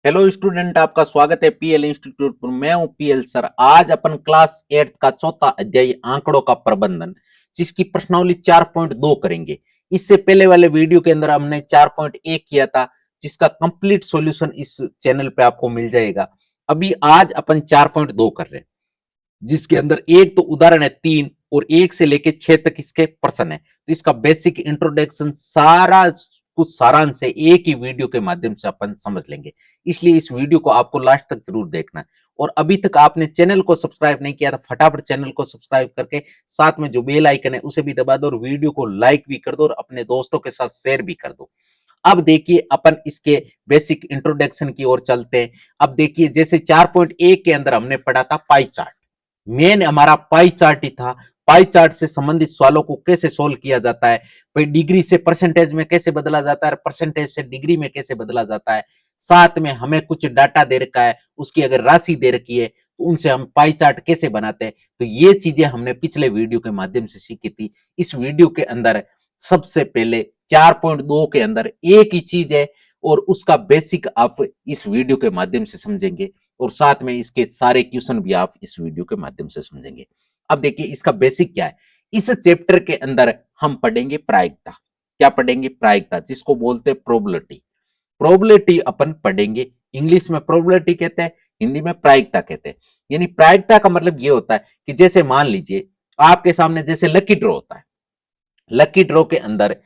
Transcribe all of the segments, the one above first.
Hello student, आपका स्वागत है पीएल इंस्टीट्यूट पर। मैं हूं पीएल सर। आज अपन क्लास 8 का चौथा अध्याय आंकड़ों का प्रबंधन, जिसकी प्रश्नावली 4.2 करेंगे। इससे पहले वाले वीडियो के अंदर हमने 4.1 किया था, जिसका कंप्लीट सॉल्यूशन इस चैनल पे आपको मिल जाएगा। अभी आज अपन 4.2 कर रहे हैं, जिसके अंदर एक तो उदाहरण है 3 और 1 से लेके 6 तक इसके प्रश्न है। तो इसका बेसिक इंट्रोडक्शन सारा कुछ सारांश है एक ही वीडियो के माध्यम से अपन समझ लेंगे। इसलिए इस वीडियो को आपको लास्ट तक जरूर देखना है। और अभी तक आपने चैनल को सब्सक्राइब नहीं किया तो फटाफट चैनल को सब्सक्राइब करके साथ में जो बेल आइकन है उसे भी दबा दो और वीडियो को लाइक भी कर दो और अपने दोस्तों के साथ शेयर भी कर दो। अब देखिए अपन इसके बेसिक इंट्रोडक्शन की ओर चलते हैं। अब देखिए जैसे 4.1 के अंदर हमने पढ़ा था पाई चार्ट। मेन हमारा पाई चार्ट ही था। पाई चार्ट से संबंधित सवालों को कैसे सोल्व किया जाता है, भाई डिग्री से परसेंटेज में कैसे बदला जाता है, परसेंटेज से डिग्री में कैसे बदला जाता है। साथ में हमें कुछ डाटा दे रखा है, उसकी अगर राशि दे रखी है तो उनसे हम पाई चार्ट कैसे बनाते हैं। तो ये चीजें हमने पिछले वीडियो के माध्यम से सीखी थी। इस वीडियो के अंदर सबसे पहले 4.2 के अंदर एक ही चीज है और उसका बेसिक आप इस वीडियो के माध्यम से समझेंगे और साथ में इसके सारे क्वेश्चन भी आप इस वीडियो के माध्यम से समझेंगे। अब देखिए इसका बेसिक क्या है। इस चैप्टर के अंदर हम पढ़ेंगे प्रायिकता। क्या पढ़ेंगे? प्रायिकता, जिसको बोलते हैं प्रोबेबिलिटी। प्रोबेबिलिटी अपन पढ़ेंगे। इंग्लिश में प्रोबेबिलिटी कहते हैं, हिंदी में प्रायिकता कहते हैं। यानी प्रायिकता का मतलब यह होता है कि जैसे मान लीजिए आपके सामने जैसे लकी ड्रॉ होता है। लकी ड्रॉ के अंदर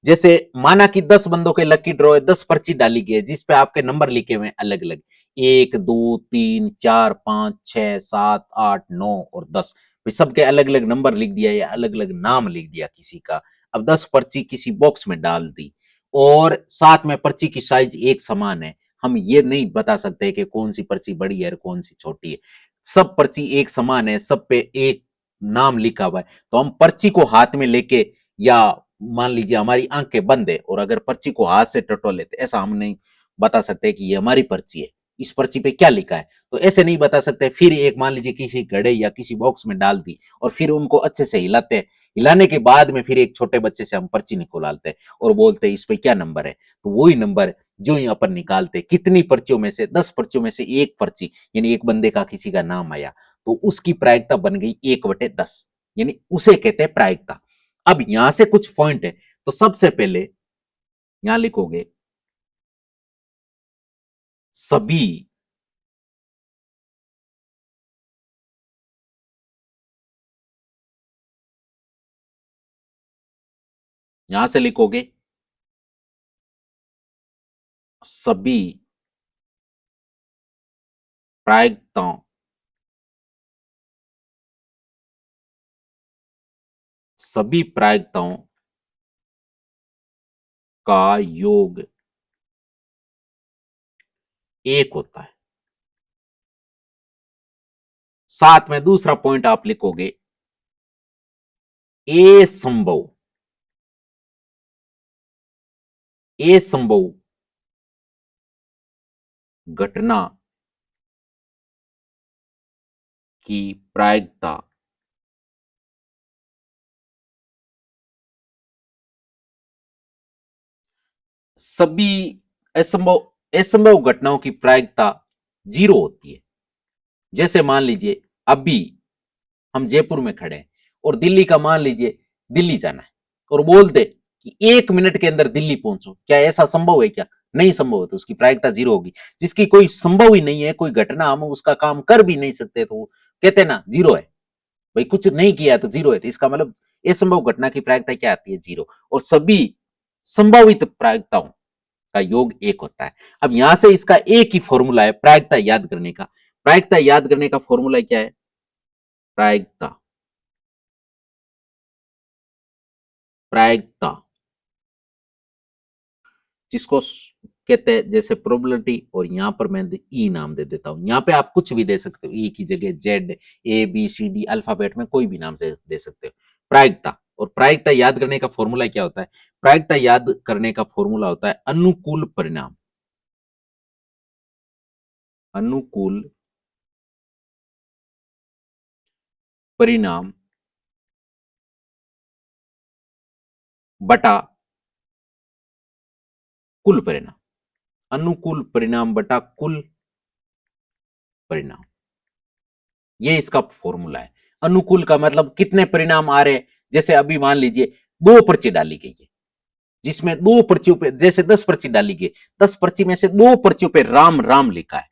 जैसे माना कि 10 बंदों के लकी ड्रॉ है, 10 पर्ची डाली गई है जिसपे आपके नंबर लिखे हुए हैं अलग अलग, 1 2 3 4 5 6 7 8 9 और 10। सबके अलग अलग नंबर लिख दिया या अलग अलग नाम लिख दिया किसी का। अब 10 पर्ची किसी बॉक्स में डाल दी और साथ में पर्ची की साइज एक समान है। हम ये नहीं बता सकते कि कौन सी पर्ची बड़ी है और कौन सी छोटी है। सब पर्ची एक समान है, सब पे एक नाम लिखा हुआ है। तो हम पर्ची को हाथ में लेके, या मान लीजिए हमारी आंखें बंद है और अगर पर्ची को हाथ से टटोले तो ऐसा हम नहीं बता सकते कि ये हमारी पर्ची है, इस पर्ची पे क्या लिखा है। तो ऐसे नहीं बता सकते। फिर एक मान लीजिए किसी घड़े या किसी बॉक्स में डाल दी और फिर उनको अच्छे से हिलाते हैं। हिलाने के बाद में फिर एक छोटे बच्चे से हम पर्ची निकालते हैं और बोलते हैं इस पे क्या नंबर है। तो वही नंबर जो ही अपन निकालते, कितनी पर्चियों में से, 10 पर्चियों में से एक पर्ची, यानी एक बंदे का किसी का नाम आया तो उसकी प्रायिकता बन गई 1/10, यानी उसे कहते हैं प्रायिकता। अब यहां से कुछ पॉइंट है। तो सबसे पहले यहां लिखोगे सभी यहां से लिखोगे सभी प्रायिकताओं सभी प्रायिकताओं का योग एक होता है। साथ में दूसरा पॉइंट आप लिखोगे ए संभव ए संभव घटना की प्रायिकता सभी असंभव असंभव घटनाओं की प्रायिकता 0 होती है। जैसे मान लीजिए अभी हम जयपुर में खड़े हैं और दिल्ली का मान लीजिए दिल्ली जाना है और बोल दे कि 1 मिनट के अंदर दिल्ली पहुंचो, क्या ऐसा संभव है? क्या नहीं संभव है। तो उसकी प्रायिकता 0 होगी। जिसकी कोई संभव ही नहीं है, कोई घटना हम उसका काम कर भी नहीं सकते, तो कहते हैं ना 0 है। भाई कुछ नहीं किया तो 0 है। तो इसका मतलब असंभव घटना की प्रायिकता क्या आती है? 0। और सभी संभावित प्रायिकताओं का योग 1 होता है। अब यहां से इसका एक ही फॉर्मूला है प्रायिकता याद करने का। प्रायिकता याद करने का फॉर्मूला क्या है? प्रायिकता प्रायिकता जिसको कहते हैं जैसे प्रोबेबिलिटी, और यहां पर मैं ई नाम दे देता हूं। यहां पे आप कुछ भी दे सकते हो, ई की जगह Z, A B C D, alphabet में कोई भी नाम से दे सकते हो। प्रायिकता। और प्रायिकता याद करने का फॉर्मूला क्या होता है? प्रायिकता याद करने का फॉर्मूला होता है अनुकूल परिणाम। अनुकूल परिणाम बटा कुल परिणाम। अनुकूल परिणाम बटा कुल परिणाम, ये इसका फॉर्मूला है। अनुकूल का मतलब कितने परिणाम आ रहे हैं, जैसे अभी मान लीजिए 2 पर्ची डाली गई है, जिसमें 2 पर्चियों पे जैसे 10 पर्ची डाली गई, 10 पर्ची में से 2 पर्चियों पे राम राम लिखा है,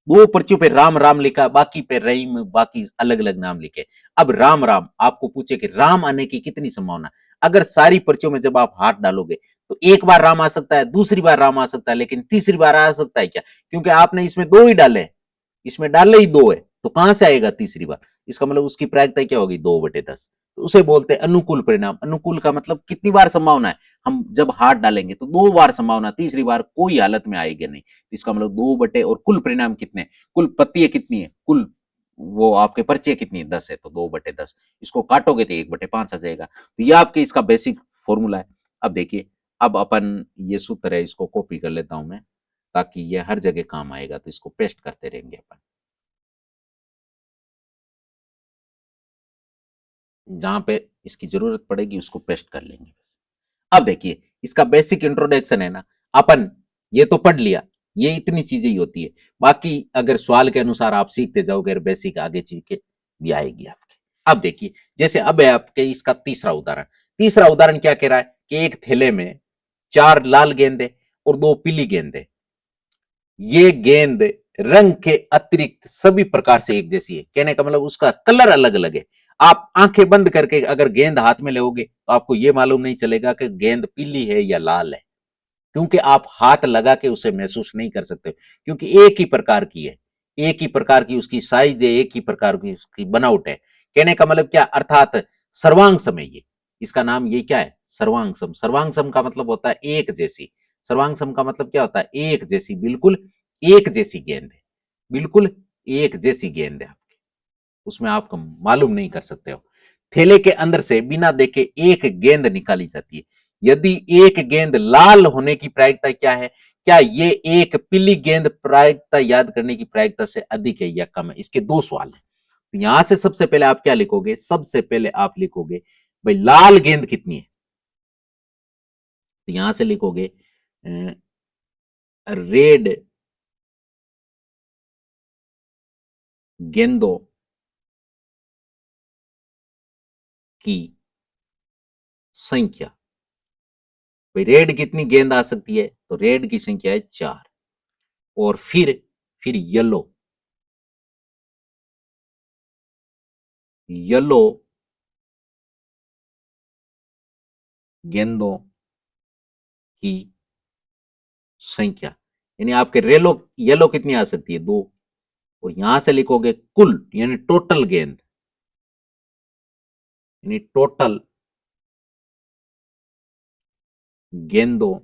2 पर्चियों पे राम राम लिखा, बाकी पे रहीम, बाकी अलग अलग नाम लिखे। अब राम राम आपको पूछे कि राम आने की कितनी संभावना, अगर सारी पर्चियों में जब आप हाथ डालोगे तो एक बार राम आ सकता है, दूसरी बार राम आ सकता है, लेकिन तीसरी बार आ सकता है क्या, क्योंकि आपने इसमें 2 ही डाले, इसमें डाले ही 2 है, तो कहां से आएगा तीसरी बार, इसका मतलब उसकी प्रायिकता क्या होगी, 2/10। तो उसे बोलते हैं अनुकूल परिणाम। अनुकूल का मतलब कितनी बार संभावना है, हम जब हाथ डालेंगे तो 2 बार संभावना, तीसरी बार कोई हालत में आएगी नहीं, इसका मतलब 2 बटे, और कुल परिणाम कितने, कुल पत्तियां कितनी है, कुल वो आपके पर्चे कितनी है, 10 है, तो 2/10, इसको काटोगे तो 1/5 आ जाएगा। तो ये आपके इसका बेसिक फॉर्मूला है। अब देखिए, अब अपन ये सूत्र है, इसको कॉपी कर लेता हूं मैं, ताकि ये हर जगह काम आएगा, तो इसको पेस्ट करते रहेंगे अपन, जहां पे इसकी जरूरत पड़ेगी उसको पेस्ट कर लेंगे। अब देखिए, इसका बेसिक इंट्रोडक्शन है ना, अपन ये तो पढ़ लिया, ये इतनी चीजें ही होती है, बाकी अगर सवाल के अनुसार आप सीखते जाओगे, बेसिक आगे चीज के भी आएगी आपके। अब देखिए, जैसे अब है आपके इसका तीसरा उदाहरण, तीसरा उदाहरण क्या कह रहा है कि एक थैले में 4 लाल गेंदे और 2 पीली गेंदे, ये गेंद रंग के अतिरिक्त सभी प्रकार से एक जैसी है, कहने का मतलब उसका कलर अलग अलग है। आप आंखें बंद करके अगर गेंद हाथ में लोगे तो आपको यह मालूम नहीं चलेगा कि गेंद पीली है या लाल है, क्योंकि आप हाथ लगा के उसे महसूस नहीं कर सकते, क्योंकि एक ही प्रकार की है, एक ही प्रकार की उसकी साइज है, एक ही प्रकार की उसकी बनावट है। कहने का मतलब क्या, अर्थात सर्वांग सम है ये, इसका नाम ये क्या है, सर्वांग सम। सर्वांग सम का मतलब होता है एक जैसी, सर्वांग सम का मतलब क्या होता है, एक जैसी, बिल्कुल एक जैसी गेंद है, बिल्कुल एक जैसी गेंद है आपकी, उसमें आप मालूम नहीं कर सकते हो। थैले के अंदर से बिना देखे एक गेंद निकाली जाती है, यदि एक गेंद लाल होने की प्रायिकता क्या है, क्या ये एक पीली गेंद प्रायिकता याद करने की प्रायिकता से अधिक है या कम है, इसके 2 सवाल हैं। तो यहां से सबसे पहले आप क्या लिखोगे, सबसे पहले आप लिखोगे भाई लाल गेंद कितनी है, तो यहां से लिखोगे रेड गेंदों की संख्या, भाई रेड कितनी गेंद आ सकती है, तो रेड की संख्या है 4, और फिर येलो, येलो गेंदों की संख्या, यानी आपके रेलो येलो कितनी आ सकती है, 2, और यहां से लिखोगे कुल यानी टोटल गेंद, यानी टोटल गेंदों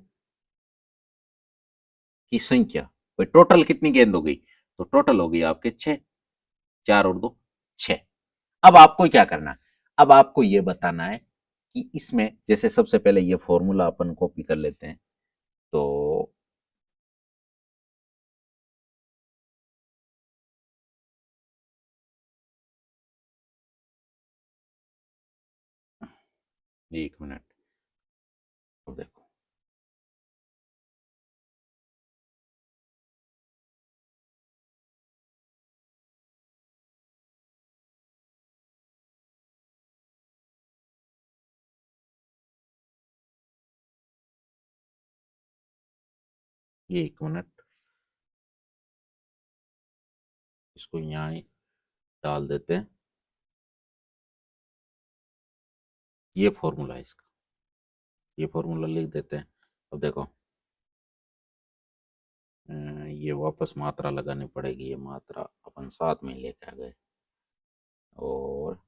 की संख्या, भाई टोटल कितनी गेंद हो गई, तो टोटल हो गई आपके 6, 4 और 2 6। अब आपको क्या करना है, अब आपको यह बताना है कि इसमें जैसे सबसे पहले ये फॉर्मूला अपन कॉपी कर लेते हैं, तो एक मिनट, तो देखो, ये 1 मिनट, इसको यहां ही डाल देते हैं, ये फॉर्मूला है इसका, ये फॉर्मूला लिख देते हैं। अब देखो, ये वापस मात्रा लगानी पड़ेगी, ये मात्रा अपन साथ में लेके आ गए, और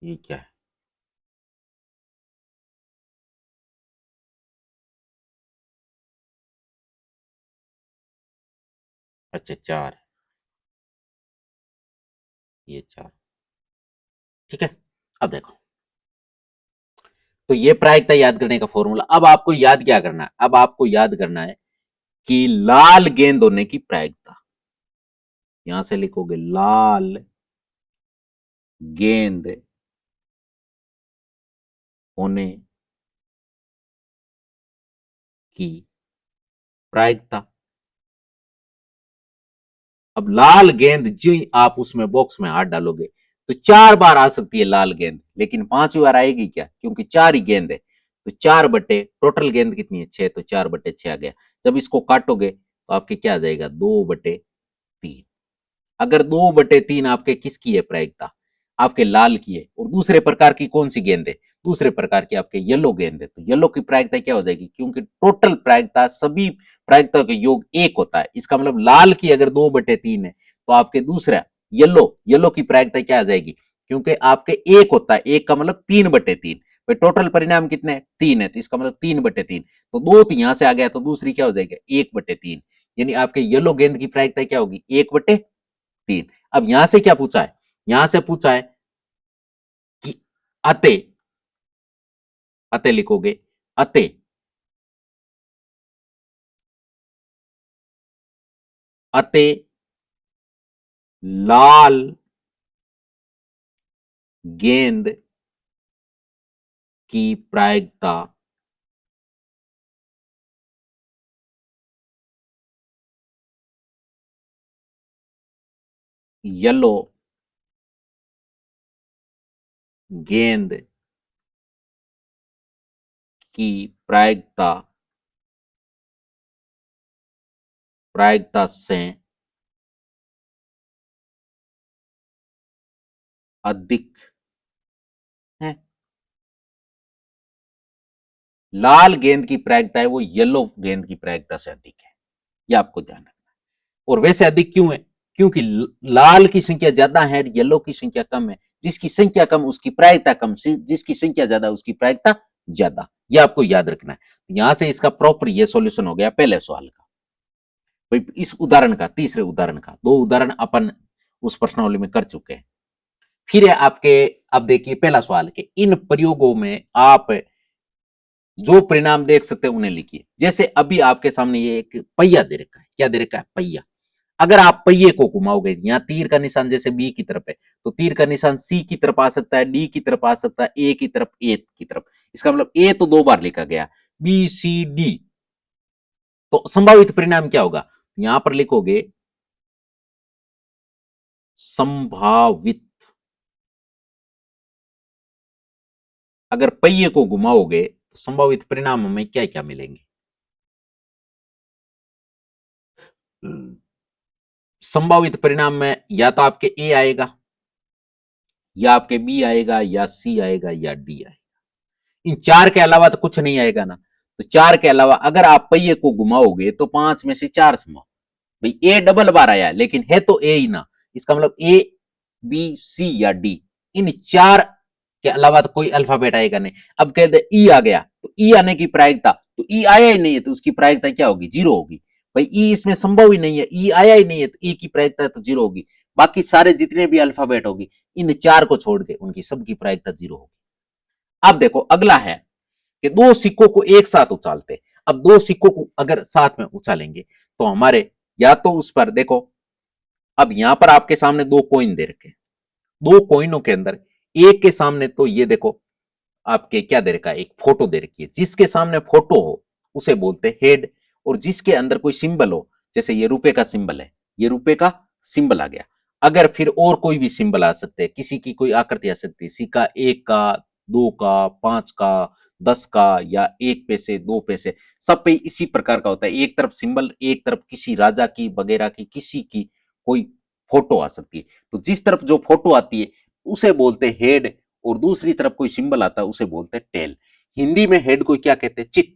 ये क्या है, अच्छा 4, ये 4, ठीक है। अब देखो, तो ये प्रायिकता याद करने का फॉर्मूला, अब आपको याद क्या करना है, अब आपको याद करना है कि लाल गेंद होने की प्रायिकता, यहां से लिखोगे लाल गेंद होने की प्रायिकता। अब लाल गेंद जो ही आप उसमें बॉक्स में हाथ डालोगे तो 4 बार आ सकती है लाल गेंद, लेकिन 5वीं बार आएगी क्या, क्योंकि 4 ही गेंद है। तो 4 बटे टोटल गेंद कितनी है 6, तो 4/6 आ गया। जब इसको काटोगे तो आपके क्या आ जाएगा 2/3। अगर 2/3 आपके किसकी है प्रायिकता, आपके लाल की है, और दूसरे प्रकार की कौन सी गेंद है, दूसरे प्रकार की आपके येलो गेंद है, तो येलो की प्रायिकता क्या हो जाएगी, क्योंकि टोटल प्रायिकता सभी प्रायिकता का योग 1 होता है। इसका मतलब लाल की अगर 2/3 है तो आपके दूसरा येलो येलो की प्रायिकता क्या आ जाएगी, क्योंकि आपके 1 होता है, 1 का मतलब 3/3। भाई टोटल परिणाम कितने 3 है, तो इसका मतलब 3/3। तो 2 तो यहां से आ गया, तो दूसरी क्या हो जाएगी 1/3। यानी आपके येलो गेंद की प्रायिकता क्या होगी 1/3। अब यहां से क्या पूछा है, यहां से पूछा है कि अते, अते लिखोगे, अते अते लाल गेंद की प्रायिकता येलो गेंद की प्रायिकता प्रायिकता से अधिक है। लाल गेंद की प्रायिकता है वो येलो गेंद की प्रायिकता से अधिक है, ये आपको ध्यान रखना है। और वैसे अधिक क्यों है, क्योंकि लाल की संख्या ज्यादा है, येलो की संख्या कम है। जिसकी संख्या कम उसकी प्रायिकता कम, जिसकी संख्या ज्यादा उसकी प्रायिकता ज्यादा, ये आपको याद रखना है। यहां से इसका प्रॉपर ये सॉल्यूशन हो गया पहले सवाल का। भाई इस उदाहरण का, तीसरे उदाहरण का, 2 उदाहरण अपन उस प्रश्नावली में कर चुके हैं। फिर है आपके, अब देखिए पहला सवाल के इन प्रयोगों में आप जो परिणाम देख सकते हैं उन्हें लिखिए। जैसे अभी आपके सामने ये एक पहिया दे रखा है, क्या दे रखा है पहिया। अगर आप पहिए को घुमाओगे, यहां तीर का निशान जैसे बी की तरफ है, तो तीर का निशान सी की तरफ आ सकता है, डी की तरफ आ सकता है, ए की तरफ, ए की तरफ। इसका मतलब ए तो 2 बार लिखा गया, बी सी डी, तो संभावित परिणाम क्या होगा, यहां पर लिखोगे संभावित। अगर पहिए को घुमाओगे तो संभावित परिणाम हमें क्या क्या मिलेंगे। संभावित परिणाम में या तो आपके ए आएगा, या आपके बी आएगा, या सी आएगा, या डी आएगा। इन 4 के अलावा तो कुछ नहीं आएगा ना। तो 4 के अलावा अगर आप पहिए को घुमाओगे तो 5 में से 4 संभव। भाई ए डबल बार आया लेकिन है तो ए ही ना। इसका मतलब ए बी सी या डी, इन 4 के अलावा तो कोई अल्फाबेट आएगा नहीं। अब कहते ई आ गया, तो ई आने की प्रायिकता, तो ई आया ही नहीं है तो उसकी प्रायिकता क्या होगी 0 होगी। भाई ई इसमें संभव ही नहीं है, ई आया ही नहीं है तो ई की प्रायिकता तो 0 होगी। बाकी सारे जितने भी अल्फाबेट होगी इन 4 को छोड़ के उनकी सबकी प्रायिकता 0 होगी। अब देखो अगला है कि 2 सिक्कों को एक साथ उछालते। अब 2 सिक्कों को अगर साथ में उछालेंगे तो हमारे, या तो उस पर देखो, अब यहां पर आपके सामने 2 कॉइन दे रखे, 2 कॉइनों के अंदर एक के सामने तो ये देखो आपके क्या दे रखा है, एक फोटो दे रखी है। जिसके सामने फोटो हो उसे बोलते हैं हेड, और जिसके अंदर कोई सिंबल हो, जैसे ये रुपए का सिंबल है, ये रुपए का सिंबल आ गया। अगर फिर और कोई भी सिंबल आ सकते हैं, किसी की कोई आकृति आ सकती है, सिक्का 1 का, 2 का, 5 का, 10 का, या 1 पैसे, 2 पैसे, सब पे इसी प्रकार का होता है। एक तरफ सिंबल, एक तरफ किसी राजा की वगैरह की किसी की कोई फोटो आ सकती है। तो जिस तरफ जो फोटो आती है उसे बोलते हैं हेड, और दूसरी तरफ कोई सिंबल आता है उसे बोलते हैं टेल। हिंदी में हेड को क्या कहते हैं चित्त।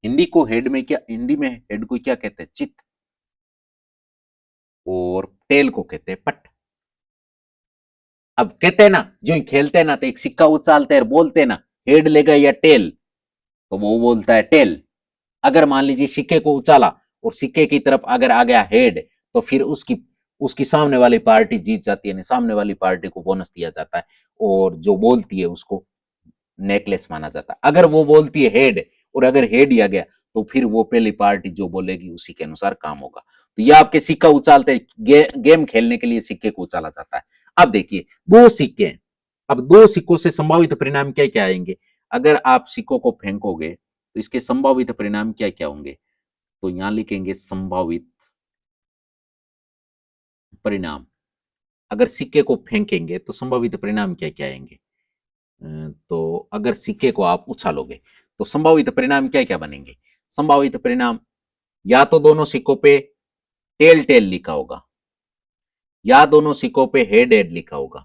हिंदी को हेड में क्या, हिंदी में हेड को क्या कहते हैं चित्त, और टेल को कहते हैं पट। अब कहते हैं ना जो ही खेलते हैं ना तो एक सिक्का उछालते हैं, बोलते हैं ना हेड लेगा या टेल, तो वो बोलता है टेल। अगर मान लीजिए सिक्के को उछाला और सिक्के की तरफ अगर आ गया हेड, तो फिर उसकी उसकी सामने वाली पार्टी जीत जाती है, सामने वाली पार्टी को बोनस दिया जाता है, और जो बोलती है उसको नेकलेस माना जाता है। अगर वो बोलती है हेड और अगर हेड ही आ गया तो फिर वो पहली पार्टी जो बोलेगी उसी के अनुसार काम होगा। तो ये आपके सिक्का उछालते गेम खेलने के लिए सिक्के को उछाला जाता है। अब देखिए 2 सिक्के हैं, अब 2 सिक्कों से संभावित परिणाम क्या क्या आएंगे। अगर आप सिक्कों को फेंकोगे तो इसके संभावित परिणाम क्या क्या होंगे? तो यहां लिखेंगे संभावित परिणाम। अगर सिक्के को फेंकेंगे तो संभावित परिणाम क्या क्या आएंगे? तो अगर सिक्के को आप उछालोगे तो संभावित परिणाम क्या क्या बनेंगे? संभावित परिणाम या तो दोनों सिक्कों पे टेल टेल लिखा होगा, या दोनों सिक्कों पे हेड हेड लिखा होगा।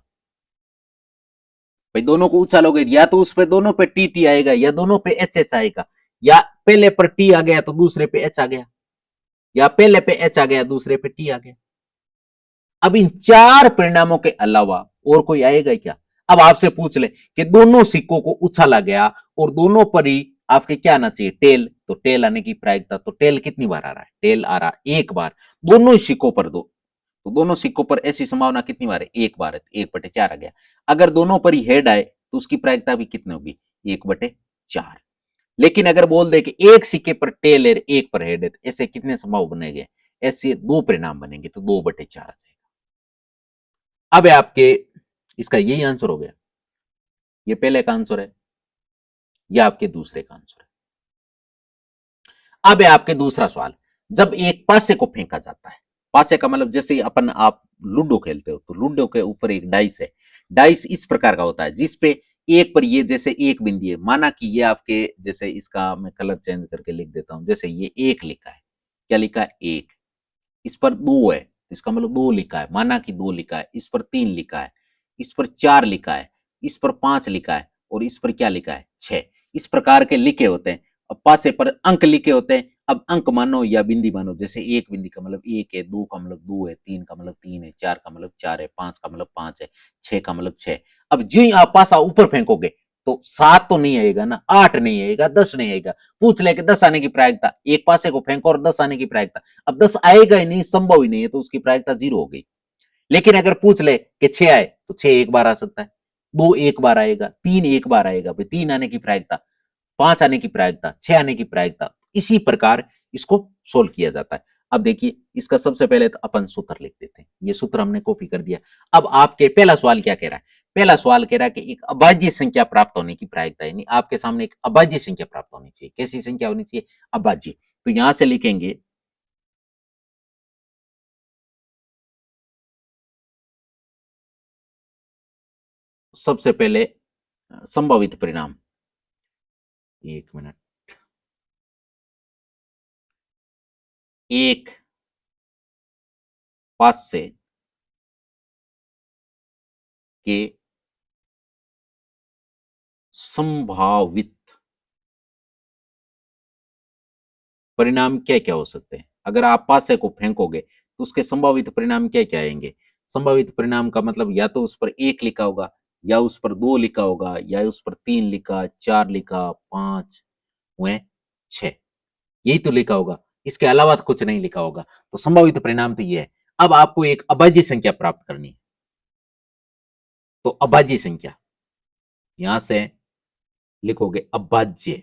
भाई दोनों को उछालोगे या तो उस पे दोनों पे टी टी आएगा, या दोनों पे एच एच आएगा, या पहले पर टी आ गया तो दूसरे पे एच आ गया, या पहले पे एच आ गया दूसरे पे टी आ गया। अब इन चार परिणामों के अलावा और कोई आएगा क्या? अब आपसे पूछ ले कि दोनों सिक्कों को उछाला गया और दोनों पर ही आपके क्या आना चाहिए? टेल। तो टेल आने की प्रायिकता, तो टेल कितनी बार आ रहा है? टेल आ रहा है एक बार। दोनों ही सिक्कों पर दो, तो दोनों सिक्कों पर ऐसी संभावना कितनी बार है? एक बार है, 1/4 आ गया। अगर दोनों पर ही हेड आए तो उसकी प्रायिकता भी कितनी होगी? 1/4। लेकिन अगर बोल दे कि एक सिक्के पर टेल है, एक पर हेड है, तो ऐसे कितने संभव बनेंगे? ऐसे दो परिणाम बनेंगे, तो 2/4 आ जाएगा। अब है आपके, इसका यही आंसर हो गया। ये पहले का आंसर है, या आपके दूसरे का आंसर है। अब है आपके दूसरा सवाल। जब एक पासे को फेंका जाता है, पासे का मतलब जैसे अपन आप लूडो खेलते हो, तो लूडो के ऊपर एक डाइस है। डाइस इस प्रकार का होता है जिसपे एक पर ये जैसे एक बिंदी है, माना कि ये आपके, जैसे इसका मैं कलर चेंज करके लिख देता हूं, जैसे ये एक लिखा है, क्या लिखा है? एक। इस पर दो है, इसका मतलब दो लिखा है, माना कि दो लिखा है। इस पर तीन लिखा है, इस पर चार लिखा है, इस पर पांच लिखा है, और इस पर क्या लिखा है? 6। इस प्रकार के लिखे होते हैं। अब पासे पर अंक लिखे होते हैं। अब अंक मानो या बिंदी मानो, जैसे एक बिंदी का मतलब एक है, दो का मतलब दो है, तीन का मतलब तीन है, चार का मतलब चार है, पांच का मतलब पांच है, छह का मतलब छह। अब जो ही आप पासा ऊपर फेंकोगे तो 7 तो नहीं आएगा ना, 8 नहीं आएगा, 10 नहीं आएगा। पूछ ले कि 10 आने की प्रायिकता, एक पासे को फेंको और 10 आने की प्रायिकता। अब 10 आएगा ही नहीं, संभव ही नहीं है, तो उसकी प्रायिकता 0 हो गई। लेकिन अगर पूछ ले कि 6 आए, तो 6 एक बार आ सकता है, 2 एक बार आएगा, 3 एक बार आएगा, फिर 3 आने की प्रायिकता, 5 आने की प्रायिकता, 6 आने की प्रायिकता। इसी प्रकार इसको सोल्व किया जाता है। अब देखिए, इसका सबसे पहले तो अपन सूत्र लिख देते हैं। ये सूत्र हमने कॉपी कर दिया। अब आपके पहला सवाल क्या कह रहा है? पहला सवाल कह रहा है कि एक अभाज्य संख्या प्राप्त होने की प्रायिकता, यानी आपके सामने एक अभाज्य संख्या प्राप्त होनी चाहिए। कैसी संख्या होनी चाहिए? अभाज्य। तो यहां से लिखेंगे सबसे पहले संभावित परिणाम। एक मिनट। एक पासे के संभावित परिणाम क्या क्या हो सकते हैं? अगर आप पासे को फेंकोगे तो उसके संभावित परिणाम क्या क्या आएंगे? संभावित परिणाम का मतलब या तो उस पर एक लिखा होगा, या उस पर दो लिखा होगा, या उस पर तीन लिखा, चार लिखा, पांच हुए, छह। यही तो लिखा होगा, इसके अलावा तो कुछ नहीं लिखा होगा। तो संभावित परिणाम तो ये है। अब आपको एक अभाज्य संख्या प्राप्त करनी है। तो अभाज्य संख्या, यहां से लिखोगे अभाज्य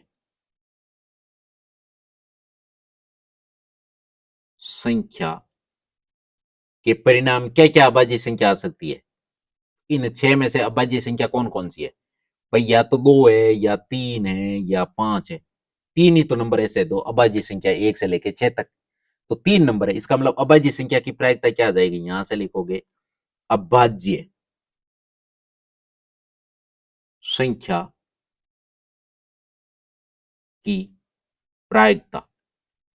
संख्या के परिणाम क्या क्या अभाज्य संख्या आ सकती है? इन छह में से अभाज्य संख्या कौन कौन सी है? भाई या तो दो है, या तीन है, या पांच है। तीन ही तो नंबर ऐसे दो अभाज्य संख्या, एक से लेके छह तक। तो तीन नंबर है, इसका मतलब अभाज्य संख्या की प्रायिकता क्या आ जाएगी? यहां से लिखोगे अभाज्य संख्या की प्रायिकता।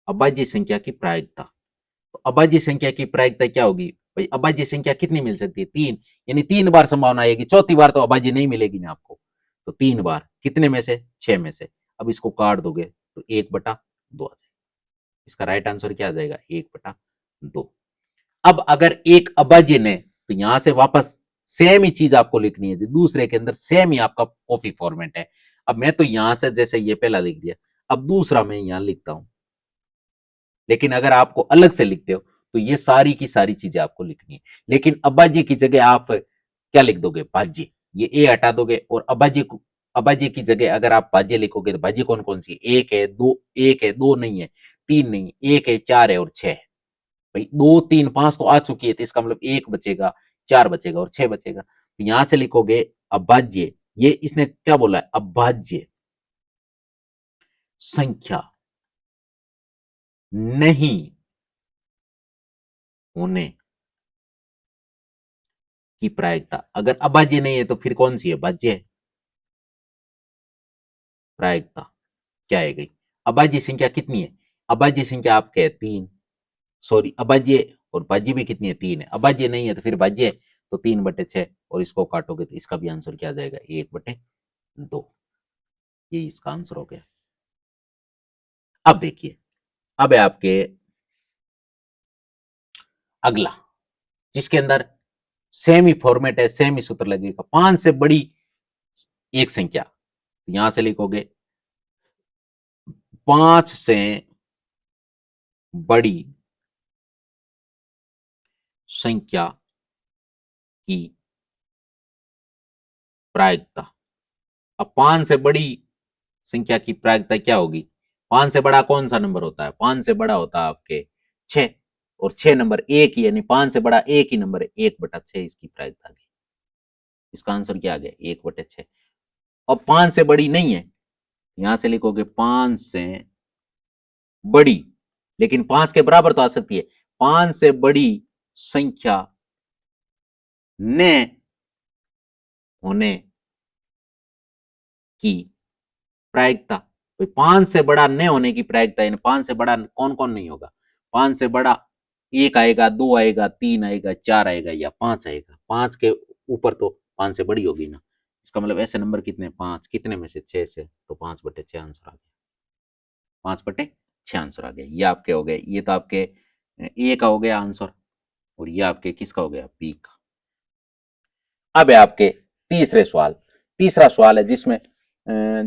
अभाज्य संख्या की प्रायिकता, तो अभाज्य संख्या की प्रायिकता क्या होगी? भाई अभाज्य संख्या कितनी मिल सकती है? तीन। यानी 3 बार संभावना आएगी, चौथी बार तो अभाज्य नहीं मिलेगी ना आपको। तो 3 बार कितने में से? 6 में से। अब इसको काट दोगे तो 1/2 आ जाएगा। इसका राइट आंसर क्या आ जाएगा? 1/2। अब अगर एक अभाज्य ने, तो यहां से वापस सेम ही चीज आपको लिखनी है, दूसरे के अंदर सेम ही आपका कॉपी फॉर्मेट है। अब मैं तो यहां से जैसे ये पहला लिख दिया, अब दूसरा मैं यहां लिखता हूं। लेकिन अगर आपको अलग से लिखते हो तो ये सारी की सारी चीजें आपको लिखनी है। लेकिन अभाज्य की जगह आप क्या लिख दोगे? भाज्य। ये ए हटा दोगे और अभाज्य को, अभाज्य की जगह अगर आप भाज्य लिखोगे तो भाज्य कौन कौन सी है? एक है, दो, एक है, दो नहीं है, तीन नहीं, एक है, चार है और छह है। भाई दो तीन पांच तो आ चुकी है, तो इसका मतलब एक बचेगा, चार बचेगा और छह बचेगा। तो यहां से लिखोगे अभाज्य। ये इसने क्या बोला है? अभाज्य। संख्या नहीं होने की प्रायिकता। अगर अभाज्य नहीं है तो फिर कौन सी है? भाज्य है। प्रायिकता क्या है गई? अभाज्य संख्या कितनी है? अभाज्य संख्या आपके है 3। सॉरी, अभाज्य और भाज्य भी कितनी है? 3 है। अभाज्य नहीं है तो फिर भाज्य है, तो 3/6 और इसको काटोगे तो इसका भी आंसर क्या आ जाएगा? 1/2। ये इसका आंसर हो गया। अब देखिए, अब है आपके अगला, जिसके अंदर सेम ही फॉर्मेट है, सेम ही सूत्र लगेगा। 5 से बड़ी एक संख्या, यहां से लिखोगे 5 से बड़ी संख्या की प्रायिकता। अब 5 से बड़ी संख्या की प्रायिकता क्या होगी? 5 से बड़ा कौन सा नंबर होता है? 5 से बड़ा होता है आपके 6, और 6 नंबर एक ही, यानी 5 से बड़ा एक ही नंबर है, 1/6 इसकी प्रायिकता की। इसका आंसर क्या आ गया? 1/6। अब 5 से बड़ी नहीं है, यहां से लिखोगे 5 से बड़ी, लेकिन 5 के बराबर तो आ सकती है। 5 से बड़ी संख्या न होने की प्रायिकता। भाई 5 से बड़ा न होने की प्रायिकता, यानी 5 से बड़ा कौन कौन नहीं होगा? 5 से बड़ा 1 आएगा, 2 आएगा, 3 आएगा, 4 आएगा या 5 आएगा। 5 के ऊपर तो 5 से बड़ी होगी ना। इसका मतलब ऐसे नंबर कितने? 5 कितने में से? 6 से, तो 5/6 आंसर आ गया। 5/6 आंसर आ गया। ये आपके हो गए, ये तो आपके ए का हो गया आंसर, और ये आपके किसका हो गया? बी का। अब है आपके तीसरे सवाल। तीसरा सवाल है जिसमें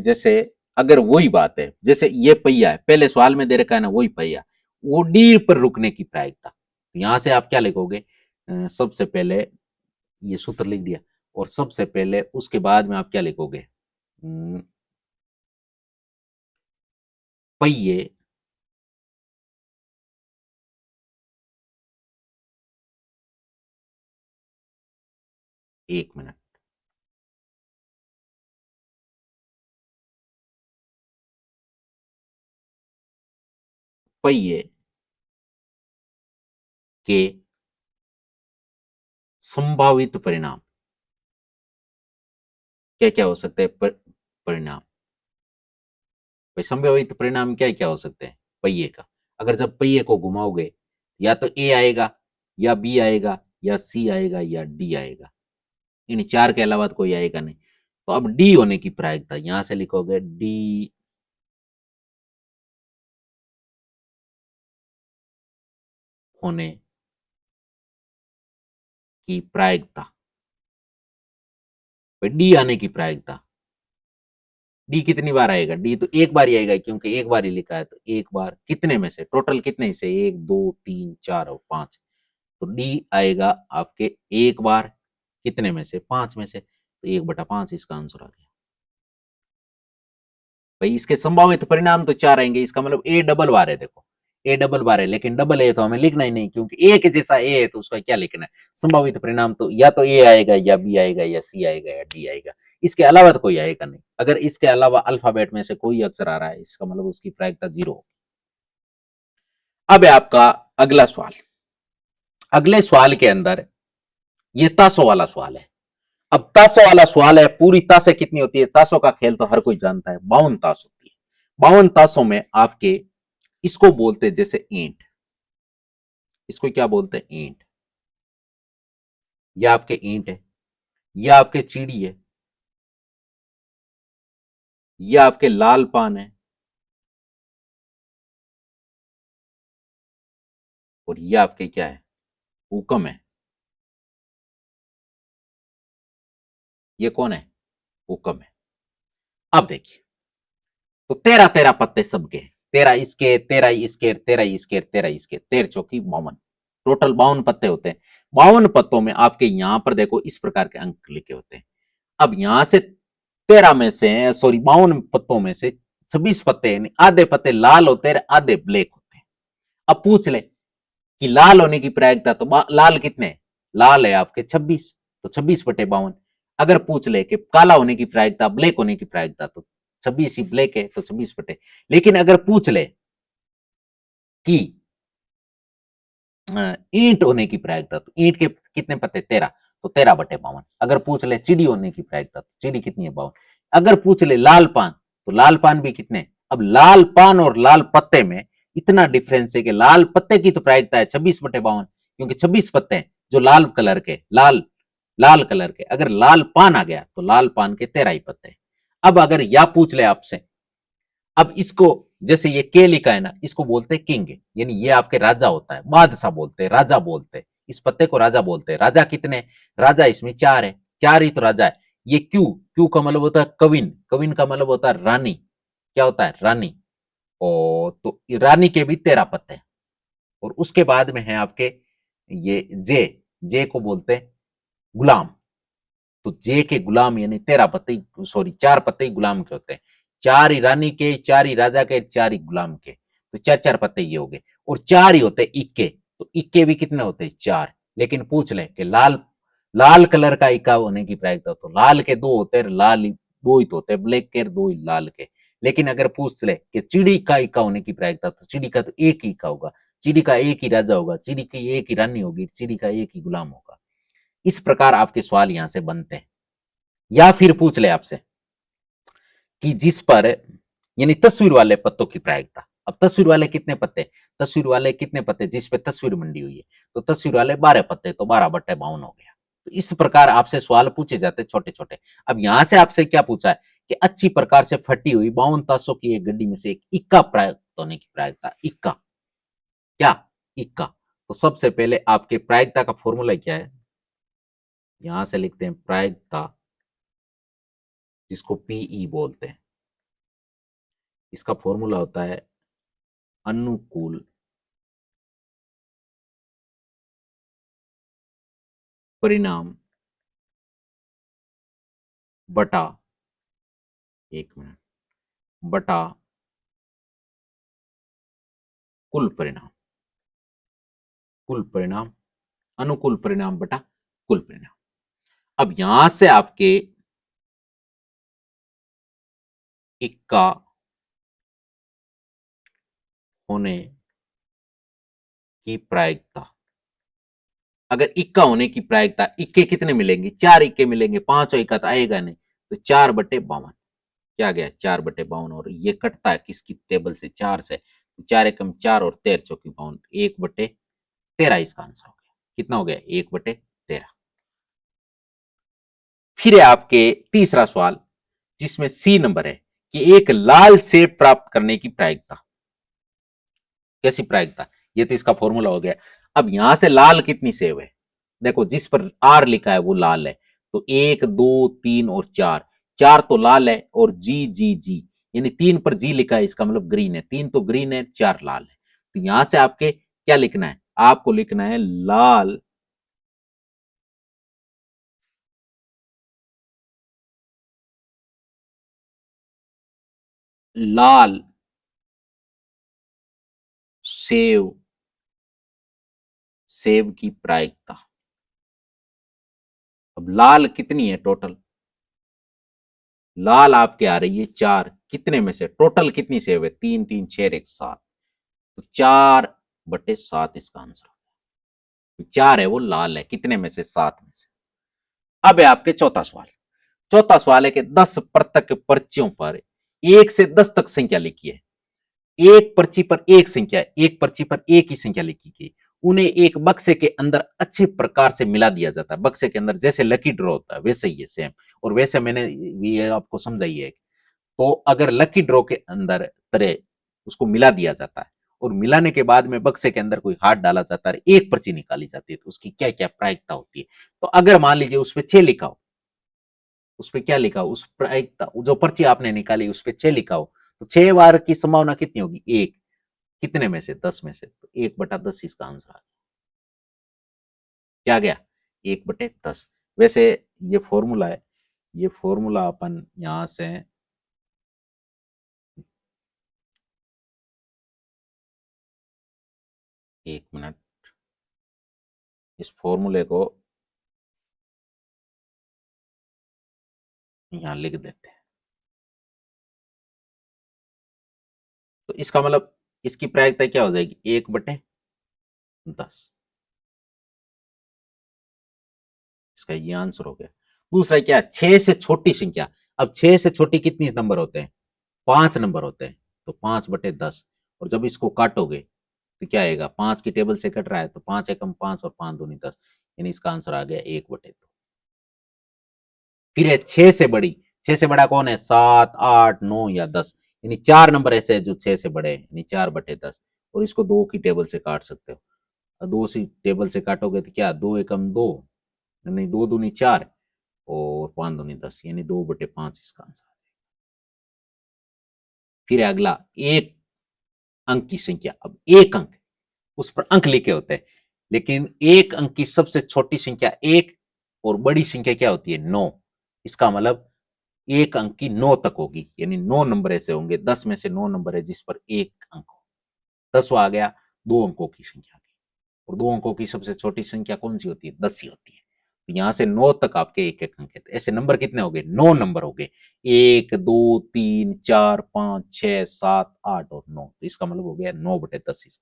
जैसे अगर वही बात है, जैसे ये पहिया है, पहले सवाल में दे रखा है ना वही पहिया, वो डी पर रुकने की प्रायिकता। यहां से आप क्या लिखोगे? सबसे पहले ये सूत्र लिख दिया, और सबसे पहले उसके बाद में आप क्या लिखोगे? पहिए एक मिनट, पहिए के संभावित परिणाम क्या क्या हो सकते हैं? परिणाम, भाई संभावित परिणाम क्या क्या हो सकते हैं पहिए का? अगर जब पहिए को घुमाओगे, या तो ए आएगा, या बी आएगा, या सी आएगा, या डी आएगा। इन चार के अलावा तो कोई आएगा नहीं। तो अब डी होने की प्रायिकता, यहां से लिखोगे डी होने की प्रायिकता। डी आने की प्रायिकता, डी कितनी बार आएगा? डी तो एक बार ही आएगा, क्योंकि एक बार ही लिखा है। तो एक बार कितने में से? टोटल कितने से? 1 2 3 4 और 5। तो डी आएगा आपके एक बार, कितने में से? 5 में से। तो 1/5 इसका आंसर आ गया। भाई इसके संभावित परिणाम तो 4 आएंगे, इसका मतलब ए डबल बार है। देखो ए डबल बार है, लेकिन डबल ए तो हमें लिखना ही नहीं, क्योंकि ए के जैसा ए है तो उसका क्या लिखना है? संभावित परिणाम तो या तो ए आएगा, या बी आएगा, या सी आएगा, या डी आएगा। इसके अलावा तो कोई आएगा नहीं। अगर इसके अलावा अल्फाबेट में से कोई अक्षर आ रहा है, इसका मतलब उसकी प्रायिकता 0। अब है आपका अगला सवाल। अगले सवाल के अंदर ये तासों वाला सवाल है। अब तासों वाला सवाल है, पूरी तासें कितनी होती है? तासों का खेल तो हर कोई जानता है, 52 तास होती है। 52 तासों में आपके इसको बोलते हैं जैसे ईंट, इसको क्या बोलते हैं? ईंट। यह आपके ईंट है, यह आपके चीड़ी है, यह आपके लाल पान है, और यह आपके क्या है? हुक्म है। ये कौन है? हुक्म है। अब देखिए, तो 13 पत्ते सबके, 13 इसके, 13 इसके, 13 चौकी 52, टोटल 52 पत्ते होते हैं। 52 पत्तों में आपके यहां पर देखो इस प्रकार के अंक लिखे होते हैं। अब यहां से 13 में से, सॉरी 52 पत्तों में से 26 पत्ते, यानी आधे पत्ते लाल होते हैं, आधे ब्लैक होते हैं। अब पूछ ले कि लाल होने की प्रायिकता, तो लाल कितने? लाल है आपके 26, तो 26/52। अगर पूछ ले कि काला होने की प्रायिकता, ब्लैक होने की प्रायिकता, तो 26 ही ब्लैक है तो 26 बटे। लेकिन अगर पूछ ले कि ईंट होने की प्रायिकता, तो ईंट के कितने पत्ते, 13, तो 13/52। अगर पूछ ले चिड़ी होने की प्रायिकता, तो चिड़ी कितनी है, 52। अगर पूछ ले लाल पान, तो लाल पान भी कितने। अब लाल पान और लाल पत्ते में इतना डिफरेंस है कि लाल पत्ते की तो प्रायिकता है 26/52, क्योंकि 26 पत्ते हैं जो लाल कलर के, लाल लाल कलर के। अगर लाल पान आ गया तो लाल पान के 13 ही पत्ते हैं। अब अगर या पूछ ले आपसे, अब इसको, जैसे ये के लिखा है ना, इसको बोलते हैं किंग, यानी ये आपके राजा होता है, बादशाह बोलते हैं, राजा बोलते हैं, इस पत्ते को राजा बोलते हैं। राजा कितने, राजा इसमें 4 है, 4 ही तो राजा है। ये क्यू, क्यू का मतलब होता है कविन, कविन का मतलब होता है रानी, क्या होता है, रानी। और तो रानी के भी 13 पत्ते हैं। और उसके बाद में है आपके ये जे, जे को बोलते हैं गुलाम। तो जे के गुलाम यानी 13 पत्ते, सॉरी 4 पत्ते ही गुलाम के होते हैं। 4 ही रानी के, 4 ही राजा के, 4 ही गुलाम के, तो 4-4 पत्ते ये हो गए। और 4 ही होते हैं इक्के, तो इक्के भी कितने होते हैं, 4। लेकिन पूछ ले कि लाल, लाल कलर का इक्का होने की प्रायिकता, तो लाल के 2 होते हैं, लाल 2 ही तो होते हैं, ब्लैक के 2 ही लाल के। लेकिन अगर पूछ ले कि चिड़ी का इक्का होने की प्रायिकता, तो चिड़ी का तो एक ही इक्का होगा, चिड़ी का एक ही राजा होगा, चिड़ी की एक ही रानी होगी, चिड़ी का एक ही गुलाम होगा। इस प्रकार आपके सवाल यहां से बनते हैं। या फिर पूछ ले आपसे कि जिस पर, यानी तस्वीर वाले पत्तों की प्रायिकता। अब तस्वीर वाले कितने पत्ते, तस्वीर वाले कितने पत्ते जिस पे तस्वीर मंडी हुई है, तो तस्वीर वाले 12 पत्ते, तो 12/52 हो गया। तो इस प्रकार आपसे सवाल पूछे जाते छोटे छोटे। अब यहां से आपसे क्या पूछा है कि अच्छी प्रकार से फटी हुई 52 तासों की एक गड्डी में से एक इक्का प्राप्त होने की प्रायिकता, इक्का, क्या, इक्का। तो सबसे पहले आपके प्रायिकता का फॉर्मूला क्या है, यहां से लिखते हैं प्रायिकता, जिसको पीई बोलते हैं। इसका फॉर्मूला होता है अनुकूल परिणाम बटा, 1 मिनट, बटा कुल परिणाम, कुल परिणाम, अनुकूल परिणाम बटा कुल परिणाम। अब यहां से आपके इक्का होने की प्रायिकता, अगर इक्का होने की प्रायिकता, इक्के कितने मिलेंगे, 4 इक्के मिलेंगे, 5 इक्का तो आएगा नहीं, तो 4/52, क्या गया 4/52। और ये कटता है किसकी टेबल से, 4 से, 4 एकम 4 और 13 चौकी 52, 1/13 इसका आंसर हो गया। कितना हो गया, 1/13। फिर है आपके तीसरा सवाल, जिसमें सी नंबर है कि एक लाल सेब प्राप्त करने की प्रायिकता, कैसी प्रायिकता, ये तो इसका फॉर्मूला हो गया। अब यहां से लाल कितनी सेब है, देखो जिस पर आर लिखा है वो लाल है, तो 1, 2, 3 और 4, 4 तो लाल है, और जी जी जी, यानी 3 पर जी लिखा है, इसका मतलब ग्रीन है, 3 तो ग्रीन है, 4 लाल है। तो यहां से आपके क्या लिखना है, आपको लिखना है लाल लाल सेब, सेब की प्रायिकता। अब लाल कितनी है टोटल, लाल आपके आ रही है 4, कितने में से, टोटल कितनी सेब है, 3, 3, 6 एक 7, तो 4/7 इसका आंसर। 4 है वो लाल है, कितने में से, 7 में से। अब है आपके चौथा सवाल, चौथा सवाल है कि 10 पृथक पर्चियों पर 1 से 10 तक संख्या लिखी है, एक पर्ची पर एक संख्या, एक पर्ची पर एक ही संख्या लिखी गई, उन्हें एक बक्से के अंदर अच्छे प्रकार से मिला दिया जाता है। बक्से के अंदर जैसे लकी ड्रॉ होता है वैसे ही है सेम, और वैसे मैंने ये आपको समझाई है। तो अगर लकी ड्रॉ के अंदर तरह उसको मिला दिया जाता है, और मिलाने के बाद में बक्से के अंदर कोई हाथ डाला जाता है, एक पर्ची निकाली जाती है, तो उसकी क्या क्या प्रायिकता होती है। तो अगर मान लीजिए उस पर 6 लिखा हो, उस पर क्या लिखा हो, उस प्रायिकता, जो पर्ची आपने निकाली उस पर 6 लिखा हो, तो 6 बार की संभावना कितनी होगी, एक, कितने में से, 10 में से, तो 1/10 इसका आंसर आ गया। क्या गया, 1/10। वैसे ये फॉर्मूला है, ये फॉर्मूला अपन यहां से, 1 मिनट, इस फॉर्मूले को यहां लिख देते हैं। तो इसका मतलब इसकी प्रायिकता क्या हो जाएगी, 1/10। इसका ये आंसर हो गया। दूसरा क्या, 6 से छोटी संख्या। अब 6 से छोटी कितनी नंबर होते हैं, 5 नंबर होते हैं। तो 5/10, और जब इसको काटोगे तो क्या आएगा, 5 की टेबल से कट रहा है तो 5 एकम 5 और 5 दूनी 10, यानी इसका आंसर आ गया 1/2। फिर है 6 से बड़ी। 6 से बड़ा कौन है, 7, 8, 9 या 10, यानी 4 नंबर ऐसे है जो 6 से बड़े हैं, यानी 4/10। और इसको 2 की टेबल से काट सकते हो। और 2 सी टेबल से काटोगे तो क्या, 2 एकम 2, नहीं 2 दूनी 4 और 5 दूनी 10, यानी 2/5 इसका आंसर। फिर अगला, एक अंक की संख्या। अब एक अंक, उस पर अंक लिखे होते हैं, लेकिन एक अंक की सबसे छोटी संख्या एक, और बड़ी संख्या क्या होती है, 9। इसका मतलब एक अंक की 9 तक होगी, यानी 9 नंबर ऐसे होंगे, 10 में से 9 नंबर है जिस पर एक अंक हो। 10वां आ गया, 2 अंकों की संख्या। और 2 अंकों की सबसे छोटी संख्या कौन सी होती है, 10 ही होती है। तो यहां से 9 तक आपके एक एक अंक है, तो ऐसे नंबर कितने हो गए, 9 नंबर हो गए। 1, 2, 3, 4, 5, 6, 7, 8 और 9, तो इसका मतलब हो गया 9/10।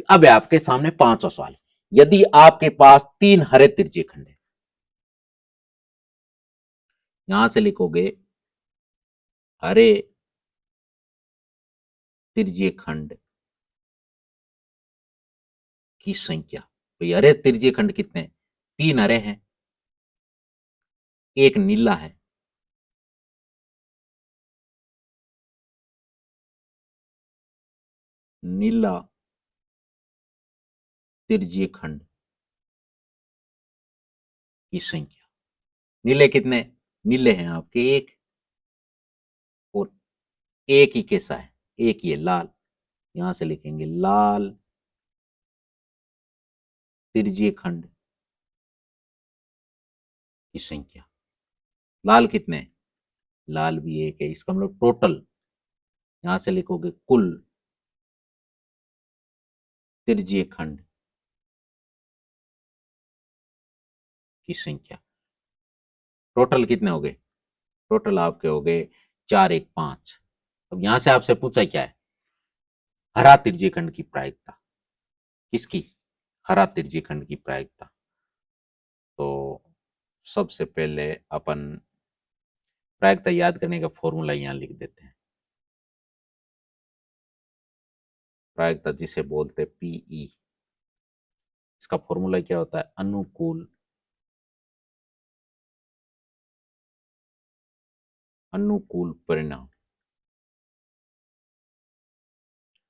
अब है आपके सामने पांचवा सवाल। यदि आपके पास 3 हरे तिरछे खंड है, यहां से लिखोगे हरे तिरछे खंड की संख्या। तो हरे तिरछे खंड कितने हैं, 3 हरे हैं, एक नीला है, नीला तिरछे खंड की संख्या। नीले कितने, नीले हैं आपके एक, और एक ही कैसा है, एक ही है लाल। यहां से लिखेंगे लाल तिरछे खंड की संख्या। लाल कितने हैं? लाल भी एक है, इसका मतलब टोटल, यहां से लिखोगे कुल तिरछे खंड की संख्या। टोटल कितने हो गए, टोटल आपके हो गए 4, 1, 5। अब यहां से आपसे पूछा क्या है, हरा तिरछे खंड की प्रायिकता। किसकी, हरा तिरछे खंड की प्रायिकता। तो सबसे पहले अपन प्रायिकता याद करने का फॉर्मूला यहां लिख देते हैं। प्रायिकता जिसे बोलते हैं पीई, इसका फॉर्मूला क्या होता है, अनुकूल अनुकूल परिणाम,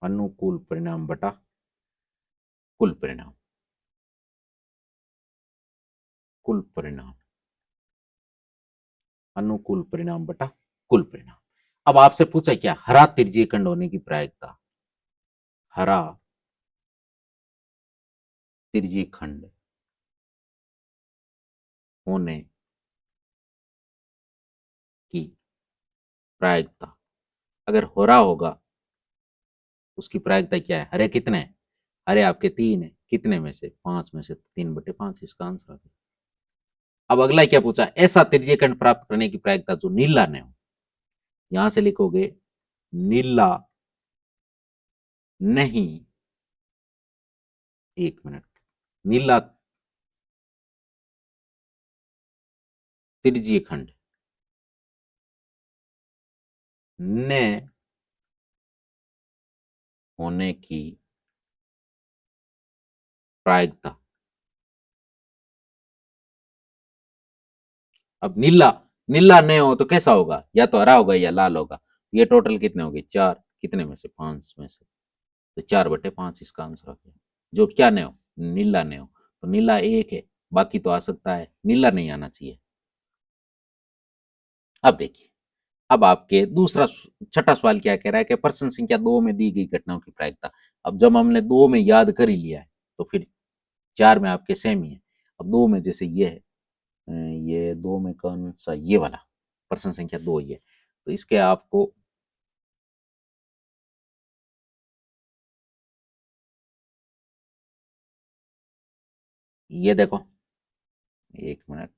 अनुकूल परिणाम बटा कुल परिणाम, कुल परिणाम, अनुकूल परिणाम बटा कुल परिणाम। अब आपसे पूछा क्या, हरा तिरछे खंड होने की प्रायिकता। हरा तिरछे खंड होने की प्रायिकता, अगर हो रहा होगा उसकी प्रायिकता क्या है, हरे कितने हैं, हरे आपके 3 है, कितने में से, 5 में से, 3/5 इसका आंसर आ गया। अब अगला क्या पूछा, ऐसा तिरछे खंड प्राप्त करने की प्रायिकता जो नीला ने हो। यहां से लिखोगे नीला नहीं, 1 मिनट, नीला तिरछे खंड ने होने की प्रायिकता। अब नीला, नीला नहीं हो तो कैसा होगा, या तो हरा होगा या लाल होगा। ये टोटल कितने हो गए, 4, कितने में से, 5 में से, तो 4/5 इसका आंसर आ गया। जो क्या नहीं हो, नीला नहीं हो, तो नीला एक है, बाकी तो आ सकता है, नीला नहीं आना चाहिए। अब देखिए, अब आपके दूसरा छठा सवाल क्या कह रहा है कि प्रश्न संख्या 2 में दी गई घटनाओं की प्रायिकता। अब जब हमने 2 में याद कर ही लिया है तो फिर 4 में आपके सेम ही है। अब 2 में जैसे ये है, ये 2 में कौन सा, ये वाला प्रश्न संख्या 2 ये, तो इसके आपको ये देखो, 1 मिनट,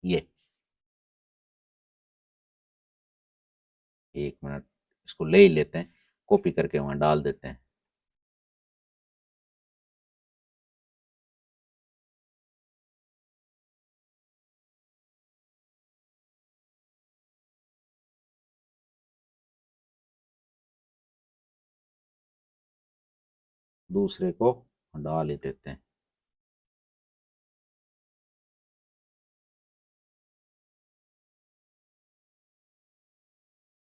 ये एक मिनट, इसको ले ही लेते हैं, कॉपी करके वहां डाल देते हैं। दूसरे को डाल ही देते हैं।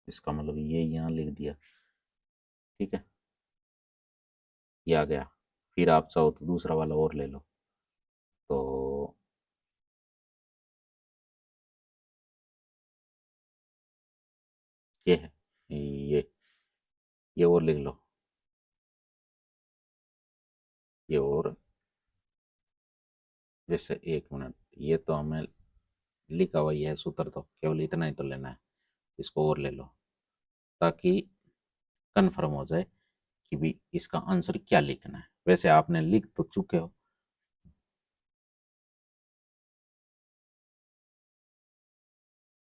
इसका मतलब ये यहाँ लिख दिया, ठीक है, ये आ गया। फिर आप चाहो तो दूसरा वाला और ले लो। तो ये है, ये और लिख लो, ये और, जैसे एक मिनट, ये तो हमें लिखा हुआ ही है सूत्र, तो केवल इतना ही तो लेना है। इसको और ले लो ताकि कंफर्म हो जाए कि भी इसका आंसर क्या लिखना है। वैसे आपने लिख तो चुके हो।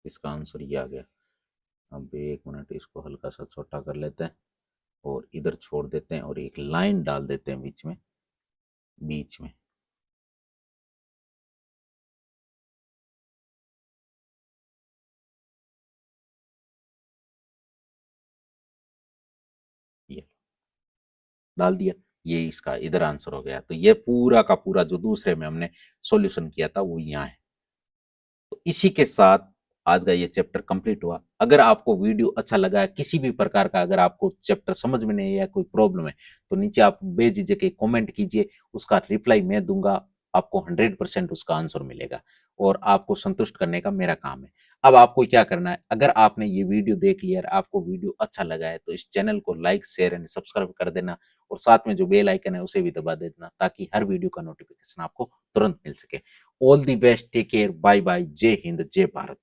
इसका आंसर ये आ गया। अब एक मिनट, इसको हल्का सा छोटा कर लेते हैं और इधर छोड़ देते हैं और एक लाइन डाल देते हैं बीच में, बीच में। ये डाल दिया, ये इसका इधर आंसर हो गया। तो ये पूरा का पूरा जो दूसरे में हमने सॉल्यूशन किया था वो यहाँ है। तो इसी के साथ आज का ये चैप्टर कंप्लीट हुआ। अगर आपको वीडियो अच्छा लगा है, किसी भी प्रकार का अगर आपको चैप्टर समझ में नहीं है या कोई प्रॉब्लम है, तो नीचे आप बेझिझक के कमेंट कीजिए, उसका रिप्लाई मैं दूंगा। आपको 100% उसका आंसर मिलेगा और आपको संतुष्ट करने का मेरा काम है। अब आपको क्या करना है, अगर आपने ये वीडियो देख लिया और आपको वीडियो अच्छा लगा है तो इस चैनल को लाइक शेयर एंड सब्सक्राइब कर देना और साथ में जो बेल आइकन है उसे भी दबा देना ताकि हर वीडियो का नोटिफिकेशन आपको तुरंत मिल सके। All the best, take care, bye bye, जय हिंद, जय भारत।